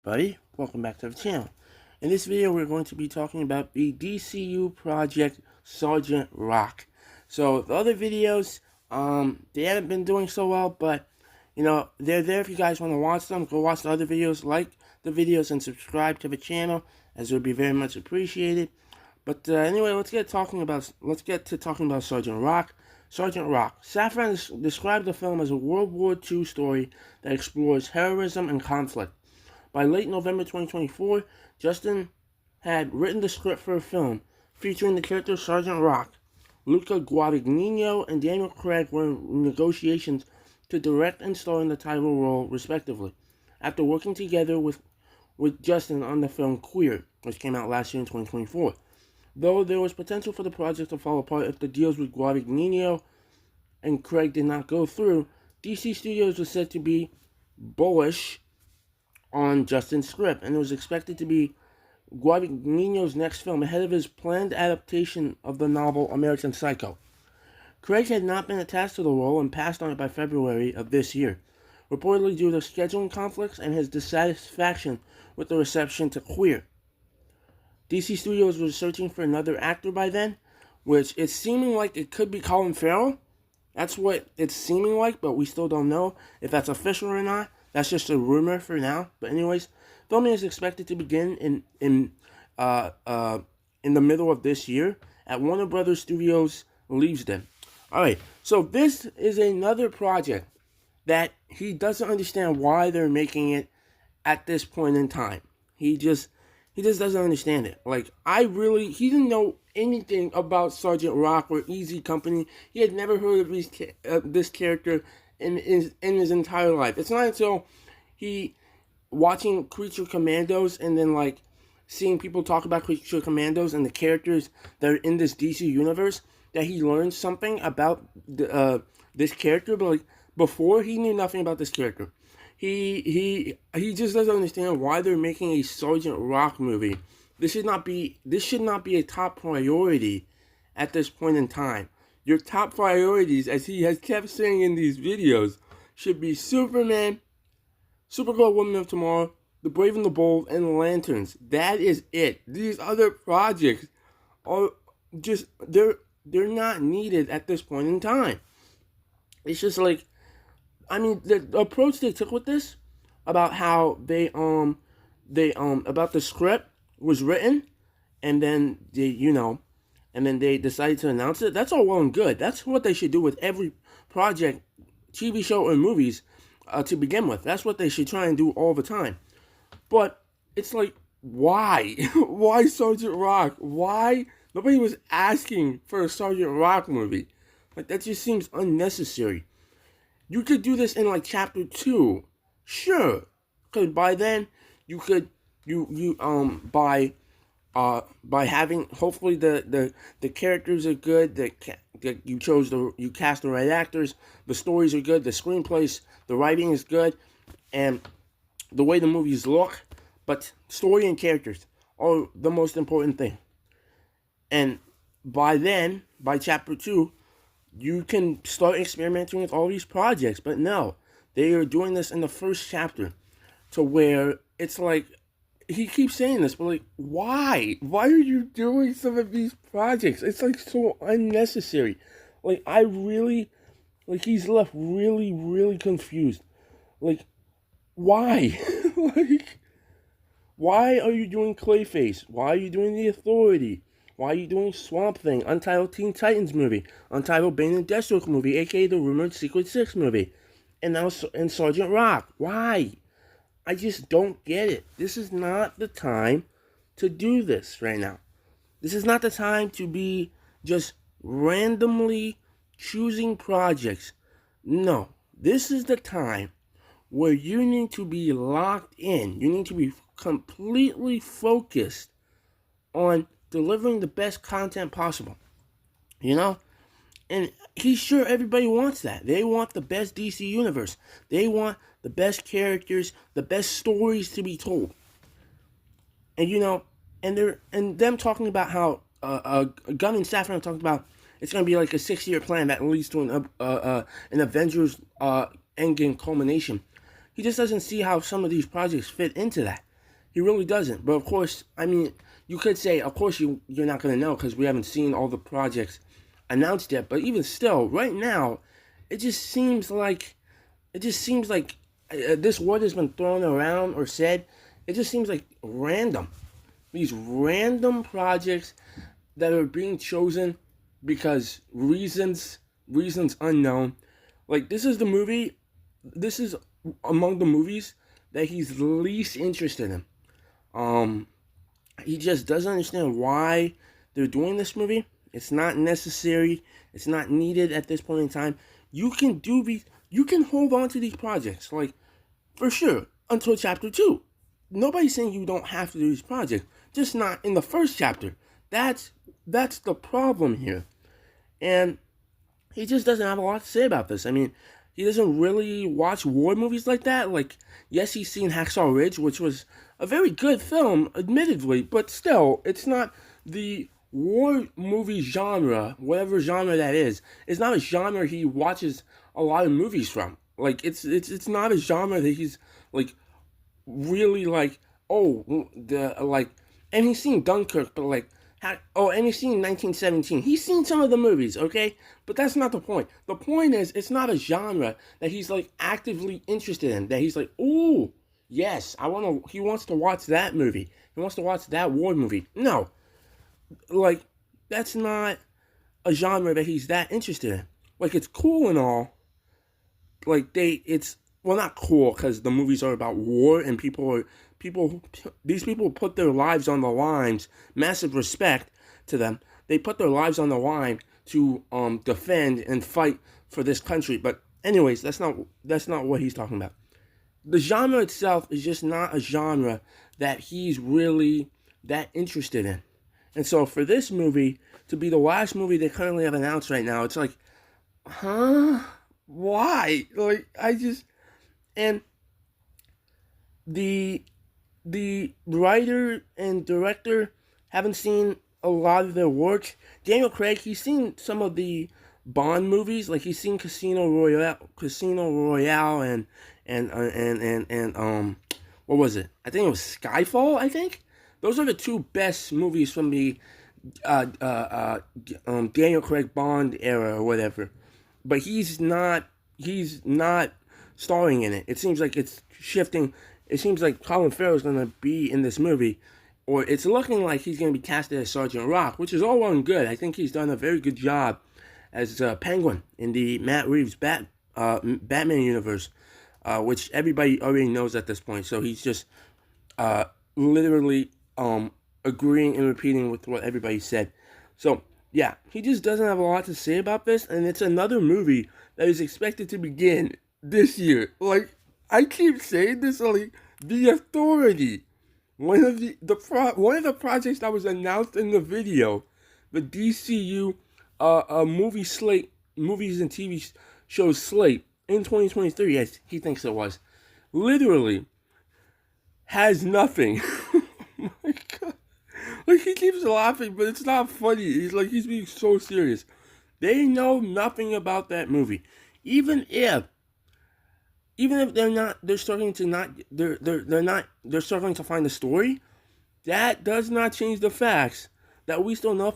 everybody, welcome back to the channel. In this video we're going to be talking about the DCU project Sergeant Rock. So the other videos, they haven't been doing so well, but you know, they're there if you guys want to watch them. Go watch the other videos, like the videos, and subscribe to the channel, as it would be very much appreciated. But anyway, let's get to talking about Sergeant Rock. Sergeant Rock. Safran described the film as a World War II story that explores heroism and conflict. By late November 2024, Justin had written the script for a film featuring the character Sergeant Rock. Luca Guadagnino and Daniel Craig were in negotiations to direct and star in the title role, respectively, after working together with Justin on the film Queer, which came out last year in 2024. Though there was potential for the project to fall apart if the deals with Guadagnino and Craig did not go through, DC Studios was said to be bullish on Justin's script, and it was expected to be Guadagnino's next film ahead of his planned adaptation of the novel American Psycho. Craig had not been attached to the role and passed on it by February of this year, reportedly due to scheduling conflicts and his dissatisfaction with the reception to Queer. DC Studios was searching for another actor by then, which it's seeming like it could be Colin Farrell. That's what it's seeming like, but we still don't know if that's official or not. That's just a rumor for now. But anyways, filming is expected to begin in the middle of this year at Warner Brothers Studios Leavesden. Alright, so this is another project that he doesn't understand why they're making it at this point in time. He just doesn't understand it. Like, he didn't know anything about Sergeant Rock or Easy Company. He had never heard of this character in his entire life. It's not until he watching Creature Commandos and then like seeing people talk about Creature Commandos and the characters that are in this DC universe that he learned something about this character. But like before, he knew nothing about this character. He just doesn't understand why they're making a Sergeant Rock movie. This should not be a top priority at this point in time. Your top priorities, as he has kept saying in these videos, should be Superman, Supergirl, Woman of Tomorrow, The Brave and the Bold, and Lanterns. That is it. These other projects are just they're not needed at this point in time. It's just like, I mean, the approach they took with this, about how they about the script was written, and then they decided to announce it. That's all well and good. That's what they should do with every project, TV show or movies, to begin with. That's what they should try and do all the time. But it's like, why? Why Sergeant Rock? Why? Nobody was asking for a Sergeant Rock movie. Like, that just seems unnecessary. You could do this in like chapter 2, sure. Because by then you could by having, hopefully the characters are good, that you cast the right actors, the stories are good, the screenplays, the writing is good, and the way the movies look. But story and characters are the most important thing. And by then, by chapter 2, you can start experimenting with all these projects. But no, they are doing this in the first chapter, to where it's like, he keeps saying this, but like, why? Why are you doing some of these projects? It's like so unnecessary. Like, he's left really, really confused. Like, why? Like, why are you doing Clayface? Why are you doing The Authority? Why are you doing Swamp Thing, Untitled Teen Titans movie, Untitled Bane and Deathstroke movie, aka the rumored Secret Six movie, and now in Sergeant Rock? Why? I just don't get it. This is not the time to do this right now. This is not the time to be just randomly choosing projects. No, this is the time where you need to be locked in. You need to be completely focused on delivering the best content possible. You know? And he's sure everybody wants that. They want the best DC universe. They want the best characters, the best stories to be told. And you know, and them talking about how Gunn and Safran talking about it's going to be like a 6-year plan that leads to an Avengers Endgame culmination. He just doesn't see how some of these projects fit into that. He really doesn't. But of course, I mean, you could say, of course, you're not going to know because we haven't seen all the projects announced yet. But even still, right now, it just seems like this word has been thrown around or said. It just seems like random. These random projects that are being chosen because reasons unknown. Like, this is among the movies that he's least interested in. He just doesn't understand why they're doing this movie. It's not necessary. It's not needed at this point in time. You can hold on to these projects, like, for sure, until chapter 2. Nobody's saying you don't have to do these projects, just not in the first chapter. That's the problem here. And he just doesn't have a lot to say about this. I mean, he doesn't really watch war movies like that. Like, yes, he's seen Hacksaw Ridge, which was a very good film, admittedly, but still, it's not the war movie genre, whatever genre that is. It's not a genre he watches a lot of movies from. Like, it's not a genre that he's, like, really, like, and he's seen Dunkirk, but, like, and he's seen 1917. He's seen some of the movies, okay? But that's not the point. The point is, it's not a genre that he's, like, actively interested in. That he's like, ooh, yes, he wants to watch that movie. He wants to watch that war movie. No. Like, that's not a genre that he's that interested in. Like, it's cool and all. Like, not cool because the movies are about war and these people put their lives on the lines. Massive respect to them. They put their lives on the line to defend and fight for this country. But anyways, that's not what he's talking about. The genre itself is just not a genre that he's really that interested in. And so for this movie to be the last movie they currently have announced right now, it's like, huh? Why? Like, and the writer and director haven't seen a lot of their work. Daniel Craig, he's seen some of the Bond movies, like he's seen Casino Royale, and what was it? I think it was Skyfall. I think those are the two best movies from the Daniel Craig Bond era or whatever. But he's not starring in it. It seems like it's shifting. It seems like Colin Farrell's going to be in this movie, or it's looking like he's going to be casted as Sergeant Rock, which is all well and good. I think he's done a very good job as Penguin in the Matt Reeves Batman universe, which everybody already knows at this point. So he's just literally agreeing and repeating with what everybody said. So yeah, he just doesn't have a lot to say about this, and it's another movie that is expected to begin this year. Like, I keep saying this, like, The Authority, one of the projects that was announced in the video, the DCU movies and TV shows slate in 2023, as he thinks it was, literally has nothing. Oh my God. Like, he keeps laughing, but it's not funny. He's being so serious. They know nothing about that movie. Even if they're struggling to find a story, that does not change the facts that we still know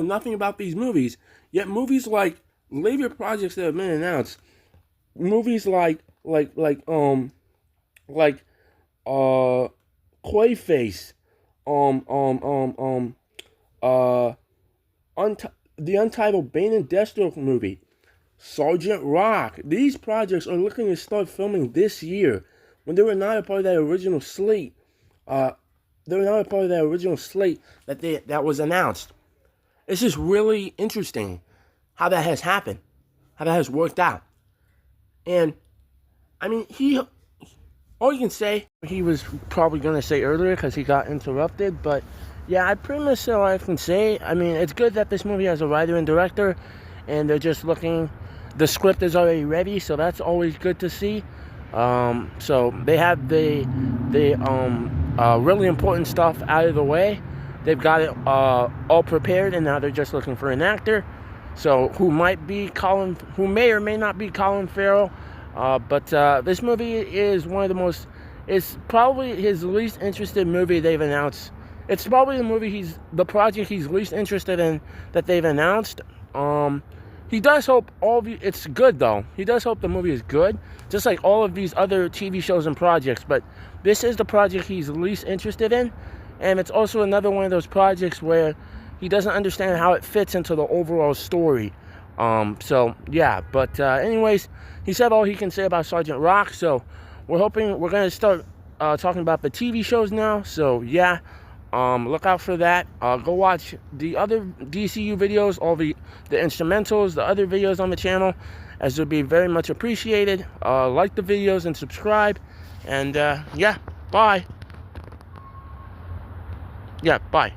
nothing about these movies. Yet movies like later projects that have been announced, movies like Clayface, the untitled Bane and Deathstroke movie, Sergeant Rock. These projects are looking to start filming this year, when they were not a part of that original slate. They were not a part of that original slate that was announced. It's just really interesting how that has happened, how that has worked out. And I mean, all you can say, he was probably going to say earlier because he got interrupted, but yeah, I pretty much said all I can say. I mean, it's good that this movie has a writer and director, and they're just looking, the script is already ready, so that's always good to see. So they have the really important stuff out of the way. They've got it all prepared, and now they're just looking for an actor. So who may or may not be Colin Farrell. But this movie is one of the most It's probably his least interested movie they've announced. It's probably the project he's least interested in that they've announced. He does hope it's good though. He does hope the movie is good, just like all of these other TV shows and projects. But this is the project he's least interested in, and it's also another one of those projects where he doesn't understand how it fits into the overall story. So yeah. But anyways, he said all he can say about Sergeant Rock. So we're gonna start talking about the TV shows now. So yeah. Look out for that. Go watch the other DCU videos, all the instrumentals, the other videos on the channel, as it would be very much appreciated. Like the videos and subscribe. And yeah, bye. Yeah, bye.